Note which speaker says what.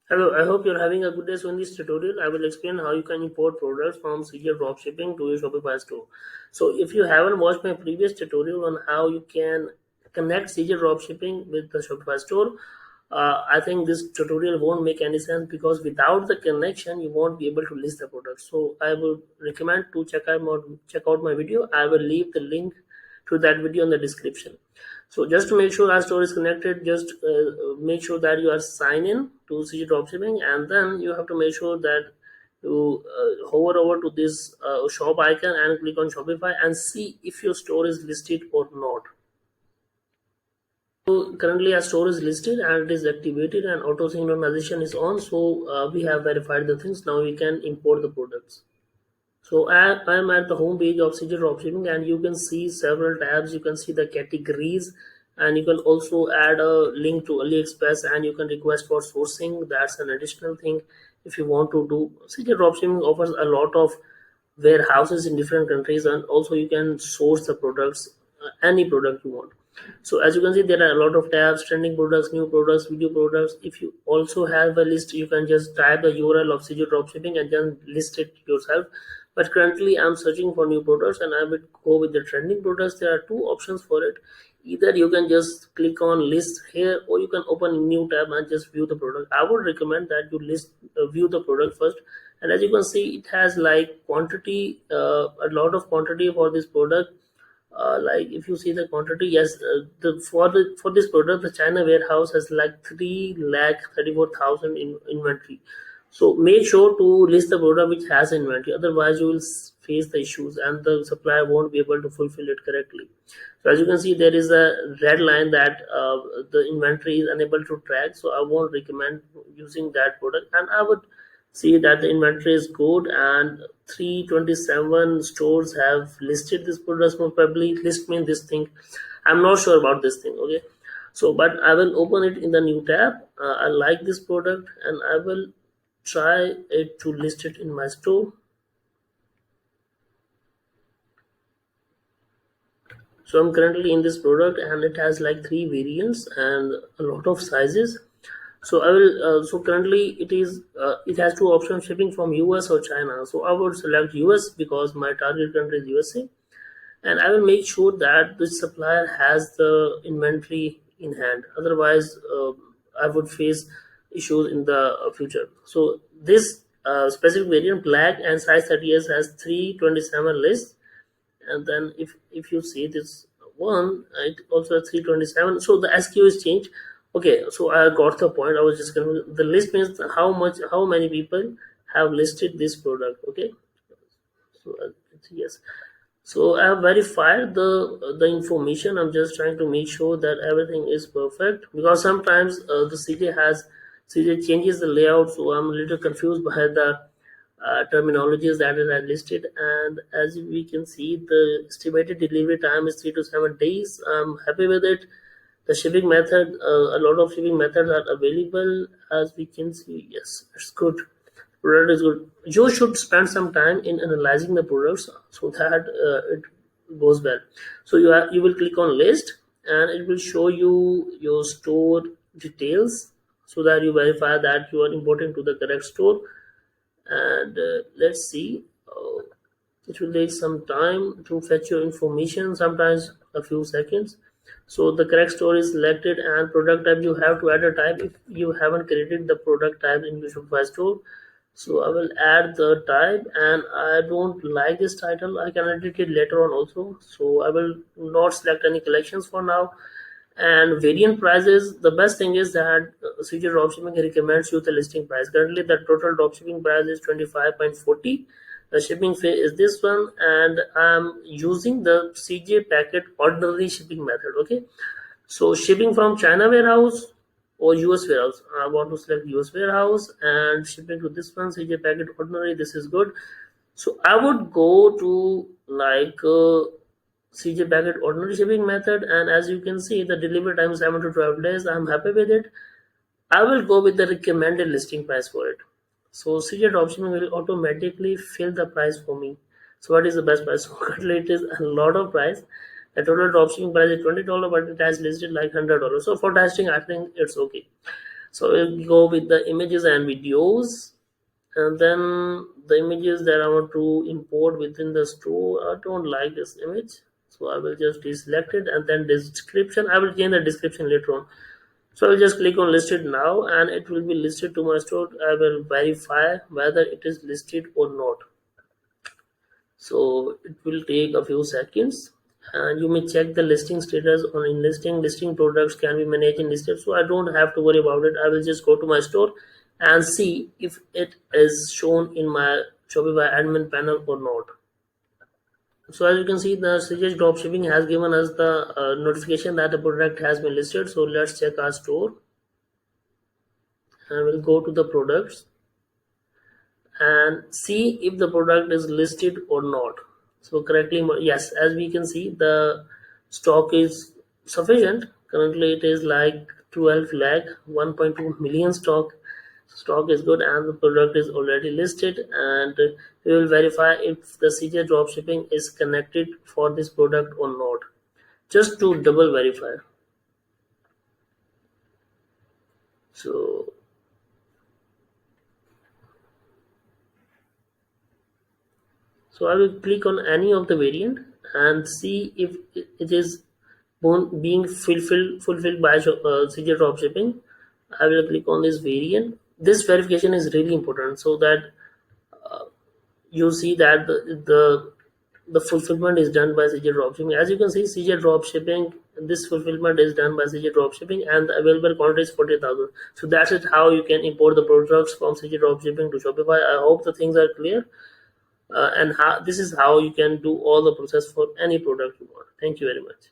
Speaker 1: Hello, I hope you're having a good day. So in this tutorial, I will explain how you can import products from CJdropshipping to your Shopify store. So if you haven't watched my previous tutorial on how you can connect CJdropshipping with the Shopify store, I think this tutorial won't make any sense because without the connection, you won't be able to list the product. So I would recommend to check out my video. I will leave the link to that video in the description. So just to make sure our store is connected, just make sure that you are sign in to CG Dropshipping, and then you have to make sure that you hover over to this shop icon and click on Shopify and see if your store is listed or not. So currently our store is listed and it is activated and auto synchronization is on. So we have verified the things. Now we can import the products. So I'm at the home page of CJ Dropshipping and you can see several tabs. You can see the categories and you can also add a link to AliExpress and you can request for sourcing. That's an additional thing if you want to do. CJ Dropshipping offers a lot of warehouses in different countries and also you can source the products, any product you want. So as you can see, there are a lot of tabs: trending products, new products, video products. If you also have a list, you can just type the URL of CJ Dropshipping and then list it yourself. But currently I'm searching for new products and I will go with the trending products. There are two options for it. Either you can just click on list here or you can open a new tab and just view the product. I would recommend that you view the product first. And as you can see, it has like quantity, a lot of quantity for this product. Like if you see the quantity, yes, for this product the China warehouse has like 3,34,000 in inventory. So make sure to list the product which has inventory, otherwise you will face the issues and the supplier won't be able to fulfill it correctly. So as you can see, there is a red line that the inventory is unable to track, so I won't recommend using that product. And I would see that the inventory is good and 327 stores have listed this product. Most probably list means this thing, I'm not sure about this thing. Okay, so but I will open it in the new tab. I like this product and I will try it to list it in my store. So I'm currently in this product and it has like 3 variants and a lot of sizes. So I will so currently it has 2 options: shipping from US or China. So I would select US because my target country is USA, and I will make sure that the supplier has the inventory in hand. Otherwise I would face issues in the future. So this specific variant, black and size 30s, has 327 lists. And then if you see this one, it also has 327. So the SKU is changed. Okay, so I got the point. I was just gonna, the list means how many people have listed this product. Okay, so yes, so I have verified the information. I'm just trying to make sure that everything is perfect because sometimes the CJ changes the layout, so I'm a little confused by the terminologies that are listed. And as we can see, the estimated delivery time is 3 to 7 days. I'm happy with it. The shipping method, a lot of shipping methods are available. As we can see, yes, it's good. Product is good. You should spend some time in analyzing the products so that it goes well. So you will click on list and it will show you your store details so that you verify that you are importing to the correct store. And let's see, it will take some time to fetch your information, sometimes a few seconds. So the correct store is selected and product type, you have to add a type if you haven't created the product type in your Shopify store. So I will add the type and I don't like this title. I can edit it later on also. So I will not select any collections for now. And variant prices, the best thing is that CJ Dropshipping recommends you the listing price. Currently the total dropshipping price is 25.40. The shipping fee is this one, and I'm using the CJ packet ordinary shipping method. Okay, so shipping from China warehouse or US warehouse, I want to select US warehouse, and shipping to this one, CJ packet ordinary, this is good. So I would go to like CJ packet ordinary shipping method, and as you can see, the delivery time is 7 to 12 days. I'm happy with it. I will go with the recommended listing price for it. So CJ Dropshipping will automatically fill the price for me. So what is the best price? So currently it is a lot of price. The total dropshipping price is $20, but it has listed like $100. So for testing, I think it's okay. So we'll go with the images and videos, and then the images that I want to import within the store. I don't like this image, so I will just deselect it, and then description, I will change the description later on. So I will just click on listed now, and it will be listed to my store. I will verify whether it is listed or not. So it will take a few seconds, and you may check the listing status on in listing products can be managed in listed, so I don't have to worry about it. I will just go to my store and see if it is shown in my Shopify admin panel or not. So as you can see, the CJ dropshipping has given us the notification that the product has been listed. So let's check our store, and we'll go to the products and see if the product is listed or not. So correctly, yes, as we can see, the stock is sufficient. Currently it is like 12 lakh 1.2 million stock is good, and the product is already listed, and we will verify if the CJ dropshipping is connected for this product or not, just to double verify. So I will click on any of the variant and see if it is being fulfilled by CJ dropshipping. I will click on this variant. This verification is really important, so that you see that the fulfillment is done by CJ dropshipping. As you can see, CJ dropshipping, this fulfillment is done by CJ dropshipping, and the available quantity is 40,000. So that's it, how you can import the products from CJ dropshipping to Shopify. I hope the things are clear. And this is how you can do all the process for any product you want. Thank you very much.